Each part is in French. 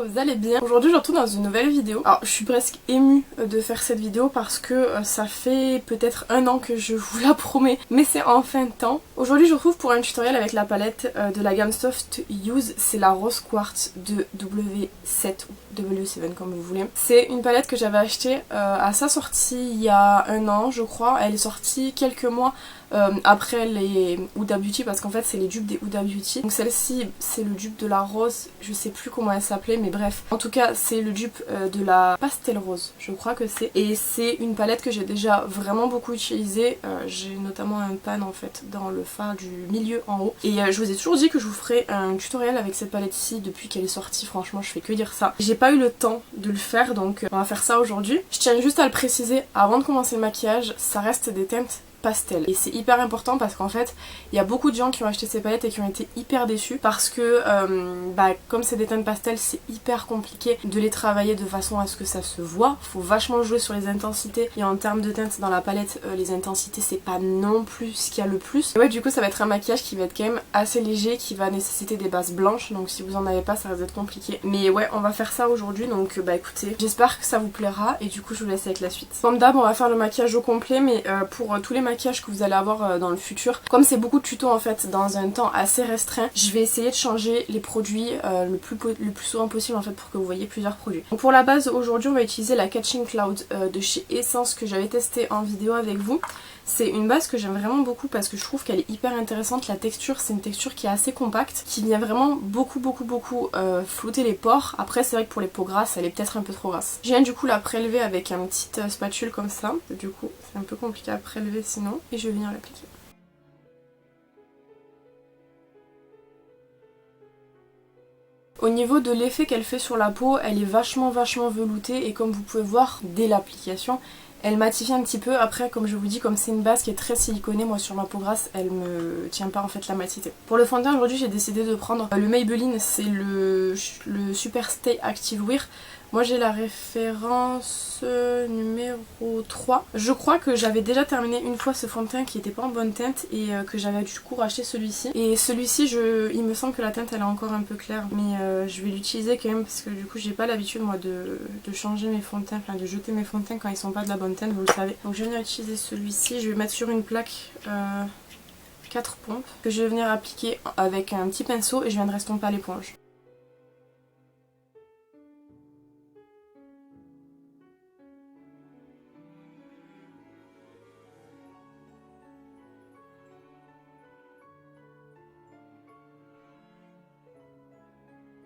vous allez bien. Aujourd'hui je retrouve dans une nouvelle vidéo. Alors je suis presque émue de faire cette vidéo parce que ça fait peut-être 1 an que je vous la promets, mais c'est enfin temps. Aujourd'hui je vous retrouve pour un tutoriel avec la palette de la gamme Soft Use, c'est la Rose Quartz de W7 ou W7 comme vous voulez. C'est une palette que j'avais achetée à sa sortie il y a 1 an je crois. Elle est sortie quelques mois après les Huda Beauty parce qu'en fait c'est les dupes des Huda Beauty. Donc celle-ci c'est le dupe de la rose, je sais plus comment elle s'appelait mais bref. En tout cas c'est le dupe de la pastel rose, je crois que c'est. Et c'est une palette que j'ai déjà vraiment beaucoup utilisée. J'ai notamment un pan en fait dans le fard du milieu en haut. Et je vous ai toujours dit que je vous ferai un tutoriel avec cette palette ici depuis qu'elle est sortie. Franchement je fais que dire ça. J'ai pas eu le temps de le faire donc on va faire ça aujourd'hui. Je tiens juste à le préciser avant de commencer le maquillage, ça reste des teintes pastel. Et c'est hyper important parce qu'en fait il y a beaucoup de gens qui ont acheté ces palettes et qui ont été hyper déçus parce que comme c'est des teintes pastel c'est hyper compliqué de les travailler de façon à ce que ça se voit. Faut vachement jouer sur les intensités et en termes de teintes dans la palette les intensités c'est pas non plus ce qu'il y a le plus. Et ouais du coup ça va être un maquillage qui va être quand même assez léger, qui va nécessiter des bases blanches, donc si vous en avez pas ça va être compliqué. Mais ouais on va faire ça aujourd'hui donc écoutez, j'espère que ça vous plaira et du coup je vous laisse avec la suite. Comme d'hab on va faire le maquillage au complet mais pour tous les maquillages que vous allez avoir dans le futur, comme c'est beaucoup de tutos en fait dans un temps assez restreint, je vais essayer de changer les produits le plus souvent possible en fait pour que vous voyez plusieurs produits. Donc pour la base aujourd'hui on va utiliser la Catching Cloud de chez Essence que j'avais testé en vidéo avec vous. C'est une base que j'aime vraiment beaucoup parce que je trouve qu'elle est hyper intéressante. La texture c'est une texture qui est assez compacte, qui vient vraiment beaucoup flouter les pores. Après c'est vrai que pour les peaux grasses elle est peut-être un peu trop grasse. Je viens du coup la prélever avec un petit spatule comme ça. Du coup c'est un peu compliqué à prélever sinon. Et je vais venir l'appliquer. Au niveau de l'effet qu'elle fait sur la peau, elle est vachement veloutée et comme vous pouvez voir dès l'application, elle matifie un petit peu. Après comme je vous dis, comme c'est une base qui est très siliconée, moi sur ma peau grasse elle me tient pas en fait la matité. Pour le fond de teint aujourd'hui j'ai décidé de prendre le Maybelline, c'est le Super Stay Active Wear. Moi j'ai la référence numéro 3. Je crois que j'avais déjà terminé une fois ce fond de teint qui était pas en bonne teinte et que j'avais du coup racheté celui-ci. Et celui-ci il me semble que la teinte elle est encore un peu claire mais je vais l'utiliser quand même parce que du coup j'ai pas l'habitude moi de changer mes fonds de teint, enfin de jeter mes fonds de teint quand ils sont pas de la bonne teinte, vous le savez. Donc je vais venir utiliser celui-ci, je vais mettre sur une plaque 4 pompes que je vais venir appliquer avec un petit pinceau et je viendrai estomper à l'éponge.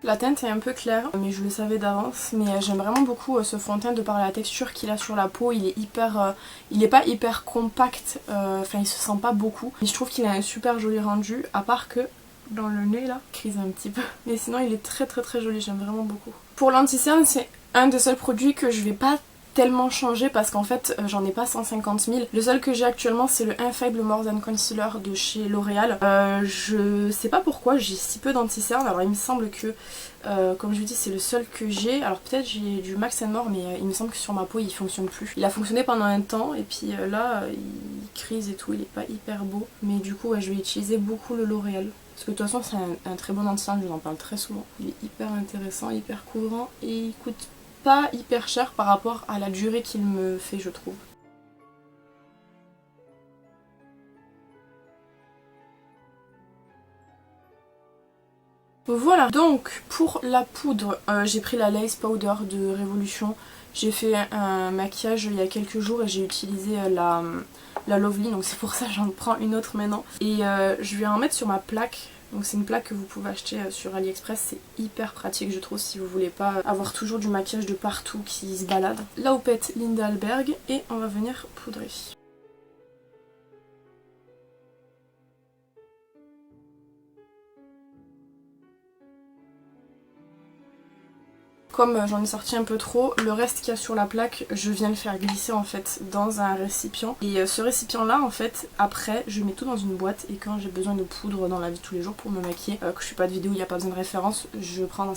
La teinte est un peu claire, mais je le savais d'avance, mais j'aime vraiment beaucoup ce fond de teint de par la texture qu'il a sur la peau. Il est hyper, il est pas hyper compact, enfin il se sent pas beaucoup, mais je trouve qu'il a un super joli rendu, à part que dans le nez là, crise un petit peu, mais sinon il est très joli, j'aime vraiment beaucoup. Pour l'anti-cerne c'est un des seuls produits que je vais pas tellement changé parce qu'en fait j'en ai pas 150 000. Le seul que j'ai actuellement c'est le Infallible More Than Concealer de chez L'Oréal. Je sais pas pourquoi j'ai si peu d'anti-cerne, alors il me semble que comme je vous dis c'est le seul que j'ai. Alors peut-être j'ai du Max More mais il me semble que sur ma peau il fonctionne plus. Il a fonctionné pendant un temps et puis là il crise et tout, il est pas hyper beau. Mais du coup ouais, je vais utiliser beaucoup le L'Oréal. Parce que de toute façon c'est un très bon anti-cerne, je vous en parle très souvent. Il est hyper intéressant, hyper couvrant et il coûte pas hyper cher par rapport à la durée qu'il me fait je trouve. Voilà, donc pour la poudre, j'ai pris la Lace Powder de Révolution. J'ai fait un maquillage il y a quelques jours et j'ai utilisé la Lovely, donc c'est pour ça que j'en prends une autre maintenant. Et je vais en mettre sur ma plaque. Donc c'est une plaque que vous pouvez acheter sur AliExpress, c'est hyper pratique je trouve si vous voulez pas avoir toujours du maquillage de partout qui se balade. La houppette Linda Alberg et on va venir poudrer. Comme j'en ai sorti un peu trop, le reste qu'il y a sur la plaque, je viens le faire glisser en fait dans un récipient. Et ce récipient là en fait, après je mets tout dans une boîte et quand j'ai besoin de poudre dans la vie de tous les jours pour me maquiller, que je fais pas de vidéo, il n'y a pas besoin de référence, je prends dans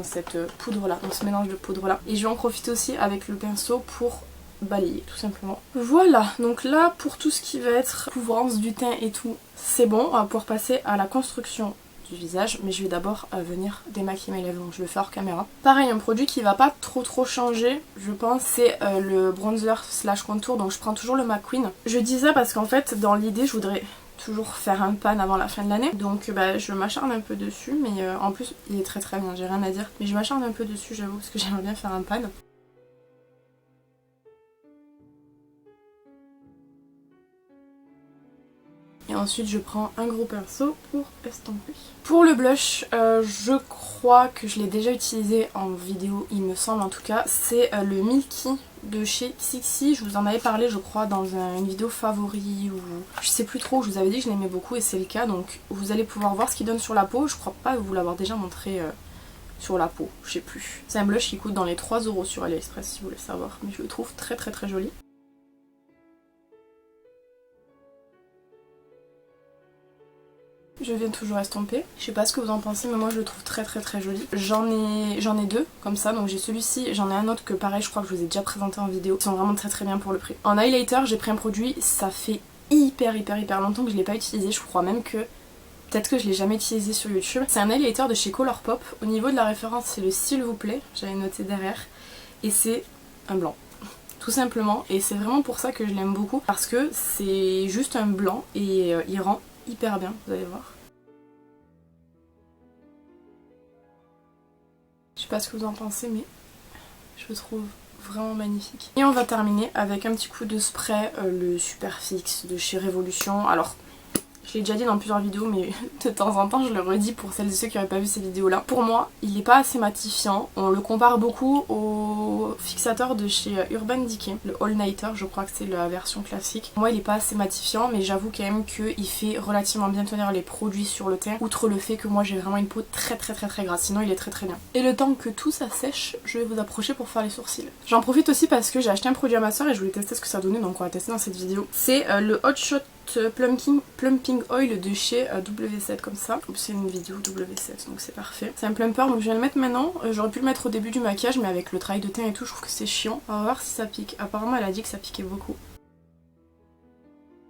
cette poudre là, dans ce mélange de poudre là. Et je vais en profiter aussi avec le pinceau pour balayer tout simplement. Voilà, donc là pour tout ce qui va être couvrance du teint et tout, c'est bon, on va pouvoir passer à la construction du visage, mais je vais d'abord venir démaquiller mes lèvres, donc je le fais hors caméra. Pareil, un produit qui va pas trop changer, je pense, c'est le bronzer slash contour, donc je prends toujours le McQueen. Je dis ça parce qu'en fait, dans l'idée, je voudrais toujours faire un pan avant la fin de l'année, donc je m'acharne un peu dessus, mais en plus il est très bien, j'ai rien à dire, mais je m'acharne un peu dessus, j'avoue, parce que j'aimerais bien faire un pan. Et ensuite je prends un gros pinceau pour estomper. Pour le blush, je crois que je l'ai déjà utilisé en vidéo, il me semble en tout cas. C'est le Milky de chez Sixy. Je vous en avais parlé je crois dans une vidéo favori ou je sais plus trop, je vous avais dit que je l'aimais beaucoup et c'est le cas. Donc vous allez pouvoir voir ce qu'il donne sur la peau. Je crois pas vous l'avoir déjà montré sur la peau, je sais plus. C'est un blush qui coûte dans les 3 € sur AliExpress si vous voulez savoir. Mais je le trouve très joli. Je viens toujours estomper. Je sais pas ce que vous en pensez, mais moi je le trouve très joli. J'en ai deux comme ça, donc j'ai celui-ci, j'en ai un autre que pareil, je crois que je vous ai déjà présenté en vidéo. Ils sont vraiment très bien pour le prix. En highlighter, j'ai pris un produit, ça fait hyper longtemps que je l'ai pas utilisé. Je crois même que peut-être que je l'ai jamais utilisé sur YouTube. C'est un highlighter de chez Colourpop. Au niveau de la référence, c'est le s'il vous plaît, j'avais noté derrière. Et c'est un blanc. Tout simplement, et c'est vraiment pour ça que je l'aime beaucoup, parce que c'est juste un blanc et il rend hyper bien, vous allez voir. Je sais pas ce que vous en pensez, mais je le trouve vraiment magnifique. Et on va terminer avec un petit coup de spray, le Superfix de chez Révolution. Alors, je l'ai déjà dit dans plusieurs vidéos, mais de temps en temps je le redis pour celles et ceux qui n'auraient pas vu ces vidéos là. Pour moi, il n'est pas assez matifiant. On le compare beaucoup au fixateur de chez Urban Decay, le All Nighter, je crois que c'est la version classique. Moi il n'est pas assez matifiant, mais j'avoue quand même qu'il fait relativement bien tenir les produits sur le teint, outre le fait que moi j'ai vraiment une peau très grasse, sinon il est très bien. Et le temps que tout ça sèche, je vais vous approcher pour faire les sourcils. J'en profite aussi parce que j'ai acheté un produit à ma soeur et je voulais tester ce que ça donnait, donc on va tester dans cette vidéo. C'est le Hot Shot Plumping Oil de chez W7 comme ça. C'est une vidéo W7 donc c'est parfait. C'est un plumper donc je viens le mettre maintenant. J'aurais pu le mettre au début du maquillage mais avec le travail de teint et tout je trouve que c'est chiant. On va voir si ça pique. Apparemment elle a dit que ça piquait beaucoup.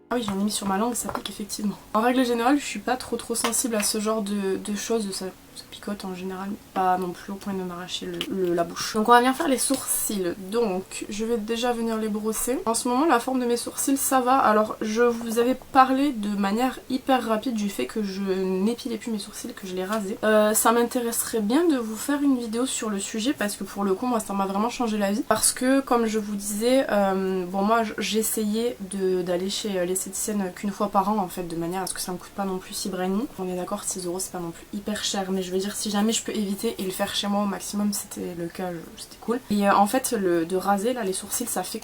Ah oui j'en ai mis sur ma langue, ça pique effectivement. En règle générale je suis pas trop sensible à ce genre de choses. Ça picote en général, mais pas non plus au point de m'arracher la bouche. Donc on va bien faire les sourcils. Donc je vais déjà venir les brosser. En ce moment la forme de mes sourcils ça va. Alors je vous avais parlé de manière hyper rapide du fait que je n'épilais plus mes sourcils, que je les rasais. Ça m'intéresserait bien de vous faire une vidéo sur le sujet parce que pour le coup moi ça m'a vraiment changé la vie. Parce que comme je vous disais, bon moi j'essayais d'aller chez l'esthéticienne qu'une fois par an en fait, de manière à ce que ça me coûte pas non plus 6 brennies. On est d'accord, 6 € c'est pas non plus hyper cher, mais je veux dire si jamais je peux éviter et le faire chez moi au maximum, c'était le cas, c'était cool. Et en fait de raser là les sourcils, ça fait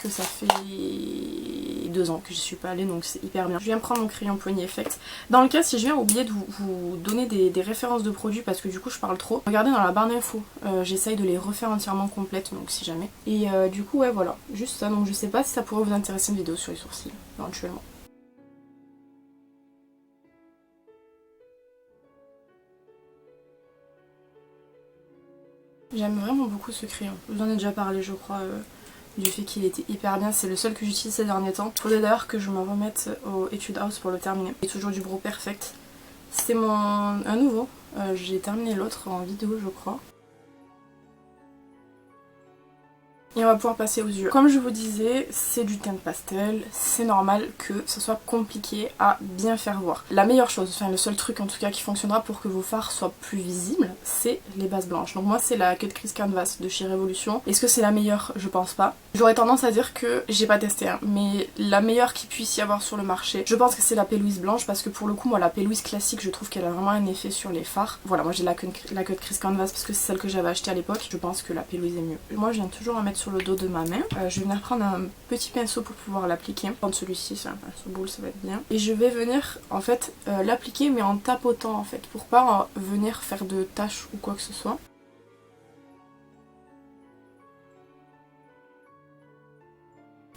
2 ans que j'y suis pas allée, donc c'est hyper bien. Je viens prendre mon crayon Pony Effect. Dans le cas si je viens oublier de vous donner des références de produits parce que du coup je parle trop, regardez dans la barre d'infos, j'essaye de les refaire entièrement complètes donc si jamais. Et du coup ouais voilà, juste ça, donc je sais pas si ça pourrait vous intéresser une vidéo sur les sourcils éventuellement. J'aime vraiment beaucoup ce crayon. Je vous en ai déjà parlé je crois du fait qu'il était hyper bien. C'est le seul que j'utilise ces derniers temps. Il faudrait d'ailleurs que je me remette au Etude House pour le terminer. Et toujours du Brow Perfect. C'est un nouveau. J'ai terminé l'autre en vidéo je crois. Et on va pouvoir passer aux yeux. Comme je vous disais, c'est du teint de pastel, c'est normal que ce soit compliqué à bien faire voir. La meilleure chose, enfin le seul truc en tout cas qui fonctionnera pour que vos fards soient plus visibles, c'est les bases blanches. Donc moi c'est la Cut Crease Canvas de chez Révolution. Est-ce que c'est la meilleure? Je pense pas. J'aurais tendance à dire que j'ai pas testé, hein, mais la meilleure qu'il puisse y avoir sur le marché, je pense que c'est la P. Louise blanche parce que pour le coup moi la P. Louise classique je trouve qu'elle a vraiment un effet sur les fards. Voilà, moi j'ai la Cut Crease Canvas parce que c'est celle que j'avais achetée à l'époque. Je pense que la P. Louise est mieux. Moi je viens toujours en mettre sur le dos de ma main. Je vais venir prendre un petit pinceau pour pouvoir l'appliquer. Prendre celui-ci, c'est un pinceau boule, ça va être bien. Et je vais venir en fait l'appliquer mais en tapotant en fait pour pas venir faire de taches ou quoi que ce soit.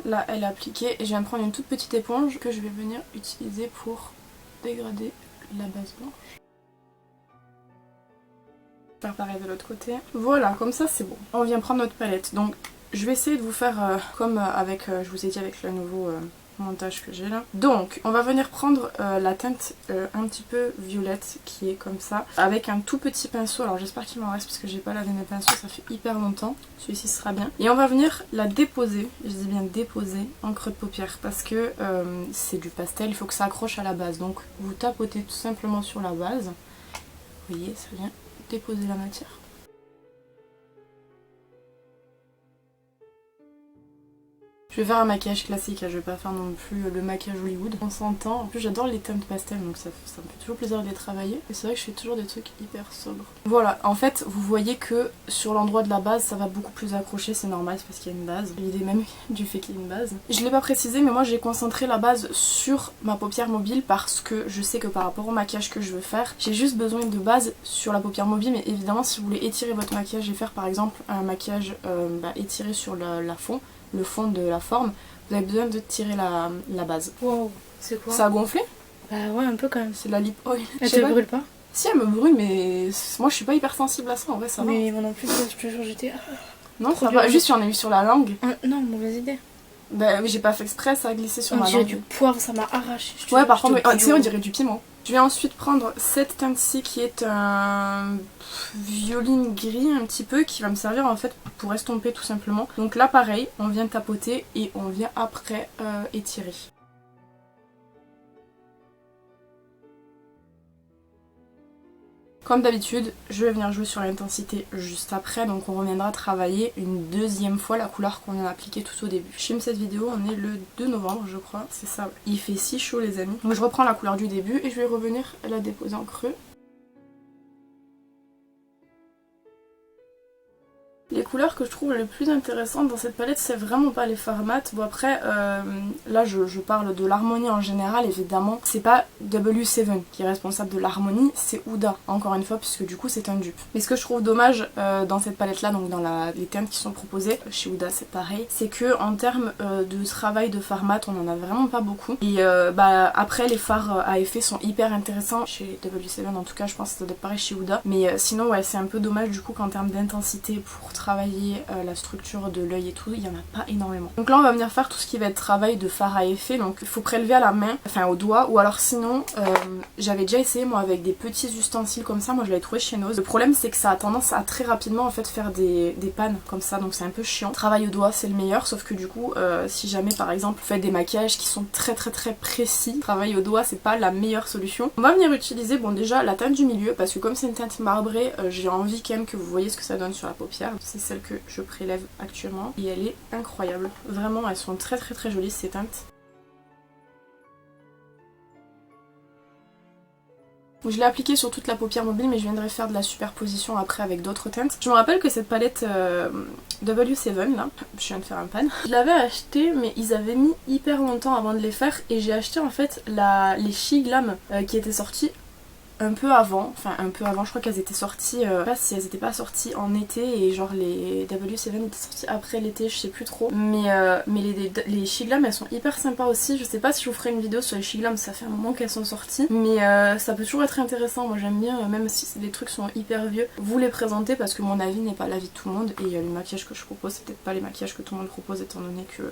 Là elle est appliquée et je viens prendre une toute petite éponge que je vais venir utiliser pour dégrader la base blanche. Faire pareil de l'autre côté. Voilà, comme ça c'est bon. On vient prendre notre palette. Donc je vais essayer de vous faire comme avec, je vous ai dit avec le nouveau montage que j'ai là. Donc on va venir prendre la teinte un petit peu violette qui est comme ça, avec un tout petit pinceau. Alors j'espère qu'il m'en reste parce que j'ai pas lavé mes pinceaux, ça fait hyper longtemps. Celui-ci sera bien. Et on va venir la déposer, je dis bien déposer, en creux de paupière parce que c'est du pastel, il faut que ça accroche à la base. Donc vous tapotez tout simplement sur la base. Vous voyez, ça vient déposer la matière. Je vais faire un maquillage classique, je vais pas faire non plus le maquillage Hollywood. On s'entend, en plus j'adore les teintes pastel donc ça me fait toujours plaisir de les travailler. Et c'est vrai que je fais toujours des trucs hyper sobres. Voilà, en fait vous voyez que sur l'endroit de la base ça va beaucoup plus accrocher, c'est normal, c'est parce qu'il y a une base. L'idée même du fait qu'il y ait une base. Je l'ai pas précisé mais moi j'ai concentré la base sur ma paupière mobile parce que je sais que par rapport au maquillage que je veux faire, j'ai juste besoin de base sur la paupière mobile. Mais évidemment si vous voulez étirer votre maquillage et faire par exemple un maquillage étiré sur le fond de la forme, vous avez besoin de tirer la base. Wow, c'est quoi? Ça a gonflé? Bah ouais, un peu quand même. C'est la lip oil. Elle te brûle pas? Si, elle me brûle, mais moi je suis pas hyper sensible à ça, en vrai ça va. Mais moi non plus, je te jure, j'étais... Non, ça va, juste j'en ai eu sur la langue. Non, mauvaise idée. Bah oui, j'ai pas fait exprès, ça a glissé sur ma langue. On dirait du poivre, ça m'a arraché. Ouais, par contre, tu sais, on dirait du piment. Je vais ensuite prendre cette teinte-ci qui est un violine gris un petit peu, qui va me servir en fait pour estomper tout simplement. Donc là pareil, on vient tapoter et on vient après étirer. Comme d'habitude, je vais venir jouer sur l'intensité juste après, donc on reviendra travailler une deuxième fois la couleur qu'on vient d'appliquer tout au début. Je filme cette vidéo, on est le 2 novembre je crois, c'est ça. Il fait si chaud les amis. Donc je reprends la couleur du début et je vais revenir la déposer en creux. Les couleurs que je trouve les plus intéressantes dans cette palette, c'est vraiment pas les fards mat. Bon après, là je parle de l'harmonie en général, évidemment. C'est pas W7 qui est responsable de l'harmonie, c'est Huda, encore une fois, puisque du coup c'est un dupe. Mais ce que je trouve dommage dans cette palette là, donc dans les teintes qui sont proposées, chez Huda c'est pareil, c'est que en termes de travail de fards mat, on en a vraiment pas beaucoup. Et après les fards à effet sont hyper intéressants, chez W7 en tout cas, je pense que ça doit être pareil chez Huda. Mais sinon ouais, c'est un peu dommage du coup qu'en termes d'intensité pour travailler la structure de l'œil et tout, il n'y en a pas énormément. Donc là on va venir faire tout ce qui va être travail de fard à effet, donc il faut prélever à la main, enfin au doigt, ou alors sinon j'avais déjà essayé moi avec des petits ustensiles comme ça, moi je l'avais trouvé chez Nose. Le problème c'est que ça a tendance à très rapidement en fait faire des pannes comme ça, donc c'est un peu chiant. Travail au doigt c'est le meilleur, sauf que du coup si jamais par exemple vous faites des maquillages qui sont très précis, travail au doigt c'est pas la meilleure solution. On va venir utiliser bon déjà la teinte du milieu, parce que comme c'est une teinte marbrée, j'ai envie quand même que vous voyez ce que ça donne sur la paupière. C'est celle que je prélève actuellement et elle est incroyable. Vraiment elles sont très jolies ces teintes. Je l'ai appliquée sur toute la paupière mobile mais je viendrai faire de la superposition après avec d'autres teintes. Je me rappelle que cette palette W7 là, je viens de faire un pan, je l'avais achetée mais ils avaient mis hyper longtemps avant de les faire et j'ai acheté en fait les She Glam qui étaient sorties un peu avant, je crois qu'elles étaient sorties, je sais pas si elles étaient pas sorties en été et genre les W7 étaient sorties après l'été, je sais plus trop. Mais les She Glam elles sont hyper sympas aussi, je sais pas si je vous ferai une vidéo sur les She Glam, ça fait un moment qu'elles sont sorties. Mais ça peut toujours être intéressant, moi j'aime bien, même si les trucs sont hyper vieux, vous les présenter parce que mon avis n'est pas l'avis de tout le monde et les maquillages que je propose c'est peut-être pas les maquillages que tout le monde propose étant donné que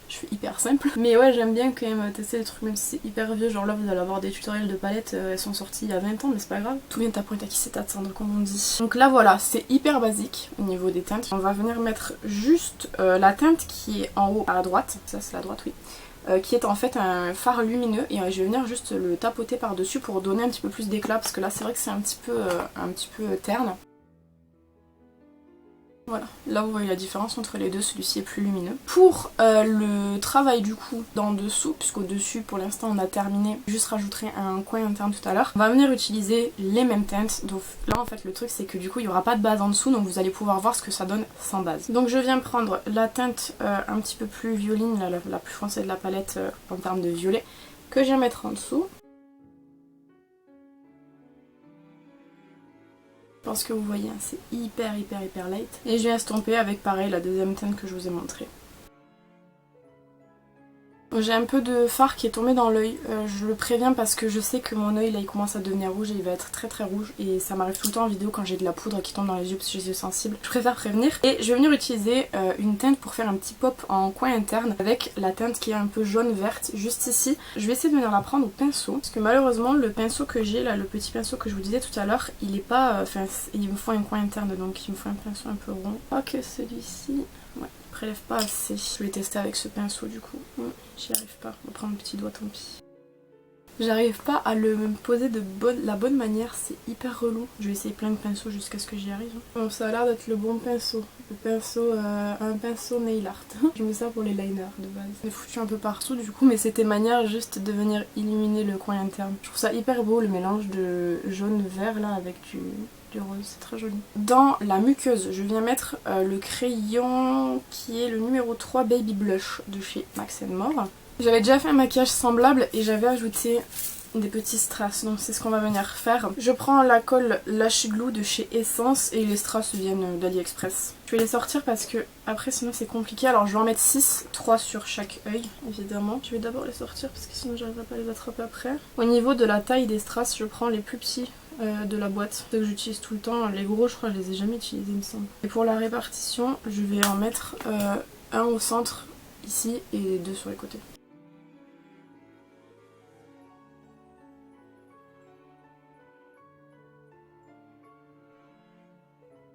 je suis hyper simple. Mais ouais j'aime bien quand même tester des trucs même si c'est hyper vieux, genre là vous allez avoir des tutoriels de palettes, elles sont sorties il y a 20 ans mais c'est pas grave. Tout vient à point à qui c'est attendre comme on dit. Donc là voilà, c'est hyper basique au niveau des teintes. On va venir mettre juste la teinte qui est en haut à droite, ça c'est la droite oui. Qui est en fait un fard lumineux et je vais venir juste le tapoter par dessus pour donner un petit peu plus d'éclat parce que là c'est vrai que c'est un petit peu terne. Voilà, là vous voyez la différence entre les deux, celui-ci est plus lumineux. Pour le travail du coup d'en dessous, puisqu'au dessus pour l'instant on a terminé, je juste rajouterai un coin interne tout à l'heure. On va venir utiliser les mêmes teintes, donc là en fait le truc c'est que du coup il n'y aura pas de base en dessous, donc vous allez pouvoir voir ce que ça donne sans base. Donc je viens prendre la teinte un petit peu plus violine, la plus foncée de la palette en termes de violet, que je viens mettre en dessous. Je pense que vous voyez, hein, c'est hyper light. Et je viens estomper avec pareil la deuxième teinte que je vous ai montrée. J'ai un peu de fard qui est tombé dans l'œil, je le préviens parce que je sais que mon œil là il commence à devenir rouge et il va être très très rouge et ça m'arrive tout le temps en vidéo quand j'ai de la poudre qui tombe dans les yeux parce que j'ai les yeux sensibles. Je préfère prévenir et je vais venir utiliser une teinte pour faire un petit pop en coin interne avec la teinte qui est un peu jaune verte juste ici. Je vais essayer de venir la prendre au pinceau parce que malheureusement le pinceau que j'ai là, le petit pinceau que je vous disais tout à l'heure, il est pas, il me faut un coin interne donc il me faut un pinceau un peu rond. Pas que celui-ci, ouais, il prélève pas assez. Je vais tester avec ce pinceau du coup. J'y arrive pas, on va prendre le petit doigt, tant pis. J'arrive pas à le poser de la bonne manière, c'est hyper relou. Je vais essayer plein de pinceaux jusqu'à ce que j'y arrive. Bon, ça a l'air d'être le bon pinceau. Le pinceau, un pinceau nail art. Je mets ça pour les liners de base. J'ai foutu un peu partout du coup, mais c'était manière juste de venir illuminer le coin interne. Je trouve ça hyper beau le mélange de jaune-vert là avec du rose, c'est très joli. Dans la muqueuse, je viens mettre le crayon qui est le numéro 3 Baby Blush de chez Max & More. J'avais déjà fait un maquillage semblable et j'avais ajouté des petits strass, donc c'est ce qu'on va venir faire. Je prends la colle Lash Glue de chez Essence et les strass viennent d'AliExpress. Je vais les sortir parce que après sinon c'est compliqué, alors je vais en mettre 6, 3 sur chaque œil évidemment. Je vais d'abord les sortir parce que sinon j'arriverai pas à les attraper après. Au niveau de la taille des strass, je prends les plus petits de la boîte, ceux que j'utilise tout le temps. Les gros je crois que je les ai jamais utilisés il me semble. Et pour la répartition, je vais en mettre un au centre ici et 2 sur les côtés.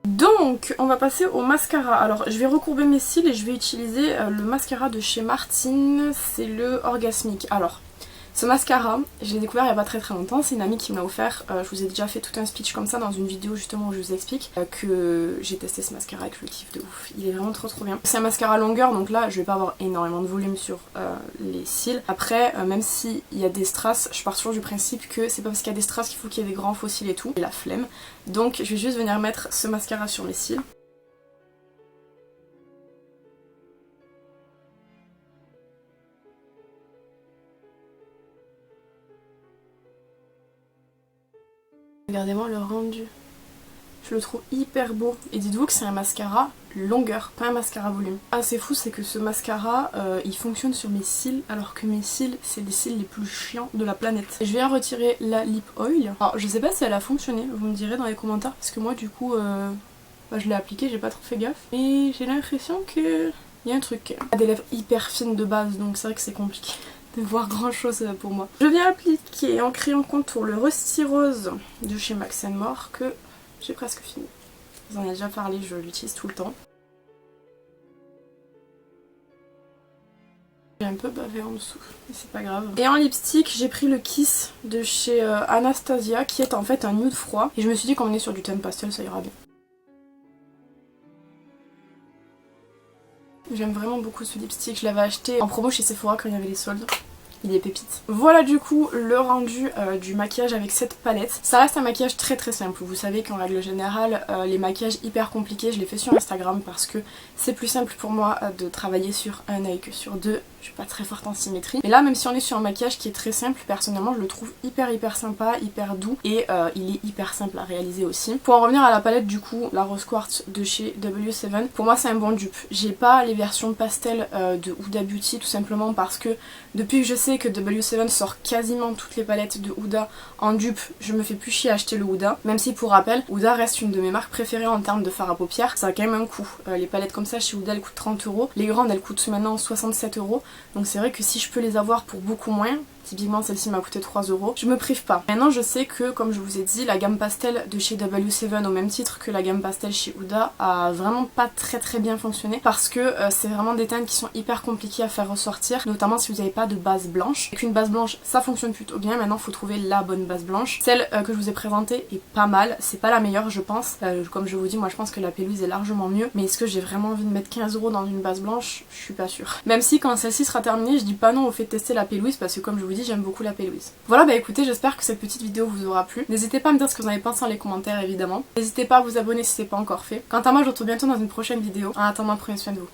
Donc on va passer au mascara. Alors je vais recourber mes cils et je vais utiliser le mascara de chez Martine, c'est le Orgasmic. Alors ce mascara, je l'ai découvert il n'y a pas très longtemps, c'est une amie qui me l'a offert. Je vous ai déjà fait tout un speech comme ça dans une vidéo justement où je vous explique que j'ai testé ce mascara avec le kiff de ouf. Il est vraiment trop bien. C'est un mascara longueur donc là je vais pas avoir énormément de volume sur les cils. Après même s'il y a des strass, je pars toujours du principe que c'est pas parce qu'il y a des strass qu'il faut qu'il y ait des grands faux cils et tout. Et la flemme. Donc je vais juste venir mettre ce mascara sur mes cils. Regardez-moi le rendu. Je le trouve hyper beau. Et dites-vous que c'est un mascara longueur, pas un mascara volume. Ah c'est fou, c'est que ce mascara il fonctionne sur mes cils alors que mes cils c'est des cils les plus chiants de la planète. Et je viens retirer la lip oil. Alors je sais pas si elle a fonctionné, vous me direz dans les commentaires parce que moi du coup je l'ai appliqué, j'ai pas trop fait gaffe. Et j'ai l'impression que il y a un truc. Elle a des lèvres hyper fines de base donc c'est vrai que c'est compliqué de voir grand chose pour moi. Je viens appliquer en crayon contour le Rusty Rose de chez Max & More que j'ai presque fini. Vous en avez déjà parlé, je l'utilise tout le temps. J'ai un peu bavé en dessous, mais c'est pas grave. Et en lipstick, j'ai pris le Kiss de chez Anastasia qui est en fait un nude froid. Et je me suis dit qu'on est sur du ton pastel, ça ira bien. J'aime vraiment beaucoup ce lipstick, je l'avais acheté en promo chez Sephora quand il y avait les soldes. Il est pépite. Voilà du coup le rendu du maquillage avec cette palette. Ça reste un maquillage très simple. Vous savez qu'en règle générale les maquillages hyper compliqués je les fais sur Instagram parce que c'est plus simple pour moi de travailler sur un œil que sur deux. Je suis pas très forte en symétrie. Mais là même si on est sur un maquillage qui est très simple, personnellement je le trouve hyper sympa, hyper doux et il est hyper simple à réaliser aussi. Pour en revenir à la palette du coup, la Rose Quartz de chez W7, pour moi c'est un bon dupe. J'ai pas les versions pastel de Huda Beauty tout simplement parce que depuis que je sais que W7 sort quasiment toutes les palettes de Huda en dupe, je me fais plus chier à acheter le Huda. Même si pour rappel, Huda reste une de mes marques préférées en termes de fard à paupières. Ça a quand même un coût. Les palettes comme ça chez Huda elles coûtent 30 €. Les grandes elles coûtent maintenant 67 €. Donc c'est vrai que si je peux les avoir pour beaucoup moins, typiquement celle-ci m'a coûté 3 €, je me prive pas. Maintenant je sais que comme je vous ai dit, la gamme pastel de chez W7 au même titre que la gamme pastel chez Huda a vraiment pas très bien fonctionné parce que c'est vraiment des teintes qui sont hyper compliquées à faire ressortir, notamment si vous n'avez pas de base blanche. Avec une base blanche ça fonctionne plutôt bien, maintenant il faut trouver la bonne base blanche. Celle que je vous ai présentée est pas mal, c'est pas la meilleure je pense. Comme je vous dis, moi je pense que la P-Louise est largement mieux, mais est-ce que j'ai vraiment envie de mettre 15 € dans une base blanche? Je suis pas sûre. Même si quand celle-ci sera terminée, je dis pas non au fait de tester la P-Louise parce que comme je vous dis, j'aime beaucoup la P-Louise. Voilà, bah écoutez, j'espère que cette petite vidéo vous aura plu. N'hésitez pas à me dire ce que vous en avez pensé dans les commentaires évidemment. N'hésitez pas à vous abonner si c'est pas encore fait. Quant à moi, je vous retrouve bientôt dans une prochaine vidéo. En attendant, prenez soin de vous.